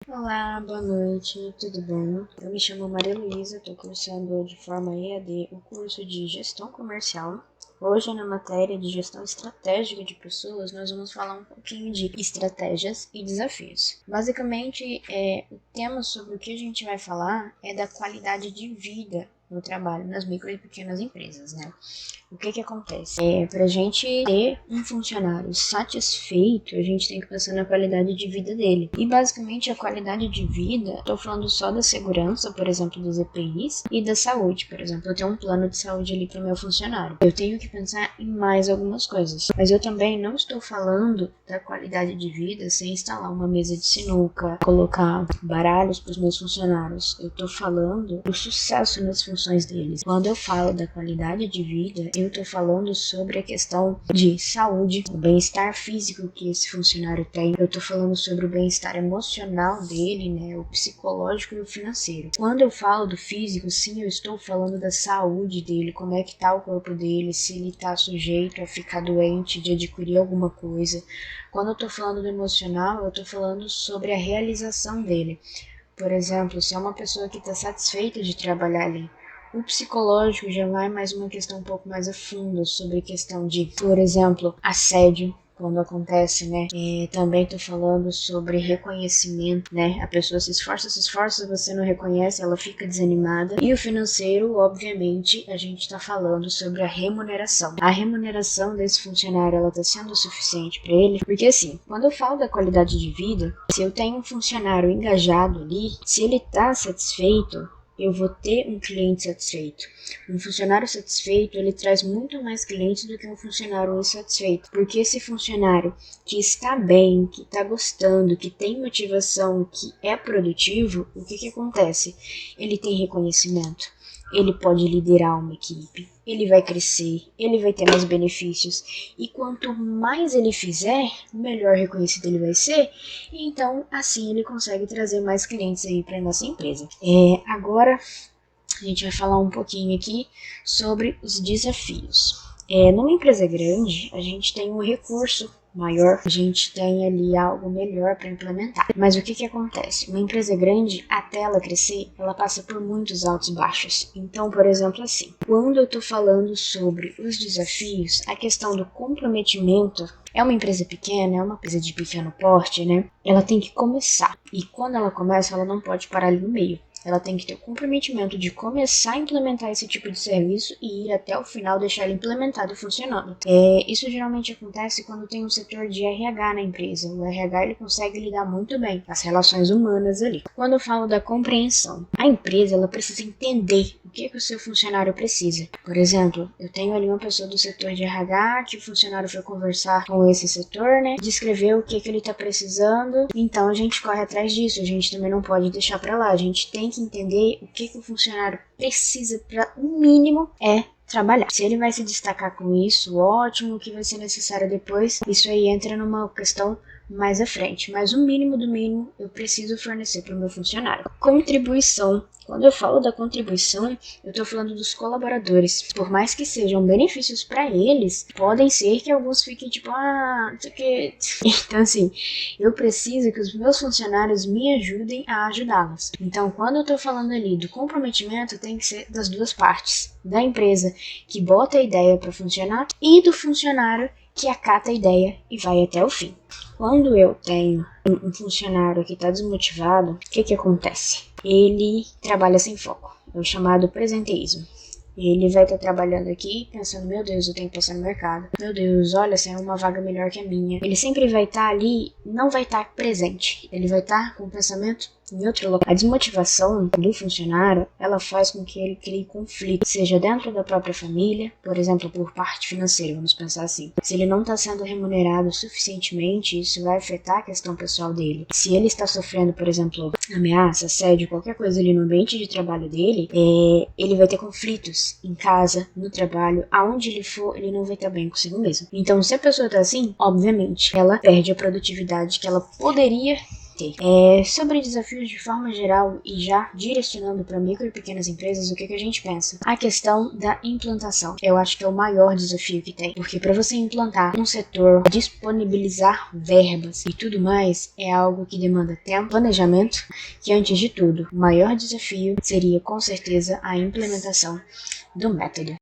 Olá, boa noite, tudo bem? Eu me chamo Maria Luísa, estou cursando de forma EAD o curso de Gestão Comercial. Hoje, na matéria de Gestão Estratégica de Pessoas, nós vamos falar um pouquinho de estratégias e desafios. Basicamente, o tema sobre o que a gente vai falar é da qualidade de vida no trabalho nas micro e pequenas empresas, né? O que acontece? Para a gente ter um funcionário satisfeito, a gente tem que pensar na qualidade de vida dele. E basicamente a qualidade de vida, estou falando só da segurança, por exemplo, dos EPIs, e da saúde, por exemplo. Eu tenho um plano de saúde ali para o meu funcionário. Eu tenho que pensar em mais algumas coisas. Mas eu também não estou falando da qualidade de vida sem instalar uma mesa de sinuca, colocar baralhos para os meus funcionários. Eu estou falando do sucesso nas funções deles. Quando eu falo da qualidade de vida, eu estou falando sobre a questão de saúde, o bem-estar físico que esse funcionário tem. Eu estou falando sobre o bem-estar emocional dele, né, o psicológico e o financeiro. Quando eu falo do físico, sim, eu estou falando da saúde dele, como é que tá o corpo dele, se ele está sujeito a ficar doente, de adquirir alguma coisa. Quando eu estou falando do emocional, eu estou falando sobre a realização dele. Por exemplo, se é uma pessoa que está satisfeita de trabalhar ali. O psicológico já vai mais uma questão um pouco mais a fundo sobre a questão de, por exemplo, assédio, quando acontece, né? Também tô falando sobre reconhecimento, né? A pessoa se esforça, você não reconhece, ela fica desanimada. E o financeiro, obviamente, a gente tá falando sobre a remuneração. A remuneração desse funcionário, ela tá sendo suficiente para ele? Porque assim, quando eu falo da qualidade de vida, se eu tenho um funcionário engajado ali, se ele tá satisfeito, eu vou ter um cliente satisfeito. Um funcionário satisfeito, ele traz muito mais clientes do que um funcionário insatisfeito. Porque esse funcionário que está bem, que está gostando, que tem motivação, que é produtivo, o que acontece? Ele tem reconhecimento. Ele pode liderar uma equipe, ele vai crescer, ele vai ter mais benefícios. E quanto mais ele fizer, melhor reconhecido ele vai ser. E então, assim, ele consegue trazer mais clientes aí para nossa empresa. Agora, a gente vai falar um pouquinho aqui sobre os desafios. Numa empresa grande, a gente tem um recurso maior, a gente tem ali algo melhor para implementar. Mas o que acontece? Uma empresa grande, até ela crescer, ela passa por muitos altos e baixos. Então, por exemplo, assim, quando eu estou falando sobre os desafios, a questão do comprometimento é uma empresa pequena, é uma empresa de pequeno porte, né? Ela tem que começar. E quando ela começa, ela não pode parar ali no meio. Ela tem que ter o comprometimento de começar a implementar esse tipo de serviço e ir até o final, deixar ele implementado e funcionando. Isso geralmente acontece quando tem um setor de RH na empresa. O RH ele consegue lidar muito bem com as relações humanas ali. Quando eu falo da compreensão, a empresa ela precisa entender o que o seu funcionário precisa. Por exemplo, eu tenho ali uma pessoa do setor de RH que o funcionário foi conversar com esse setor, né? Descrever o que ele está precisando. Então a gente corre atrás disso. A gente também não pode deixar para lá. A gente tem que entender o que o funcionário precisa para o mínimo trabalhar. Se ele vai se destacar com isso, ótimo, o que vai ser necessário depois, isso aí entra numa questão mais à frente. Mas o mínimo do mínimo eu preciso fornecer para o meu funcionário. Contribuição. Quando eu falo da contribuição, eu estou falando dos colaboradores. Por mais que sejam benefícios para eles, podem ser que alguns fiquem tipo, não sei o que. Então assim, eu preciso que os meus funcionários me ajudem a ajudá-los. Então, quando eu estou falando ali do comprometimento, tem que ser das duas partes. Da empresa que bota a ideia para funcionar e do funcionário que acata a ideia e vai até o fim. Quando eu tenho um funcionário que está desmotivado, o que acontece? Ele trabalha sem foco, é o chamado presenteísmo. Ele vai estar trabalhando aqui pensando, meu Deus, eu tenho que passar no mercado. Meu Deus, olha, essa é uma vaga melhor que a minha. Ele sempre vai estar ali, não vai estar presente. Ele vai estar com o pensamento em outro local. A desmotivação do funcionário, ela faz com que ele crie conflito, seja dentro da própria família, por exemplo, por parte financeira, vamos pensar assim. Se ele não está sendo remunerado suficientemente, isso vai afetar a questão pessoal dele. Se ele está sofrendo, por exemplo, ameaça, assédio, qualquer coisa ali no ambiente de trabalho dele, ele vai ter conflitos em casa, no trabalho, aonde ele for, ele não vai estar bem consigo mesmo. Então, se a pessoa está assim, obviamente, ela perde a produtividade que ela poderia ter. Sobre desafios de forma geral e já direcionando para micro e pequenas empresas, o que a gente pensa? A questão da implantação. Eu acho que é o maior desafio que tem, porque para você implantar um setor, disponibilizar verbas e tudo mais é algo que demanda tempo, planejamento, que antes de tudo, o maior desafio seria com certeza a implementação do método.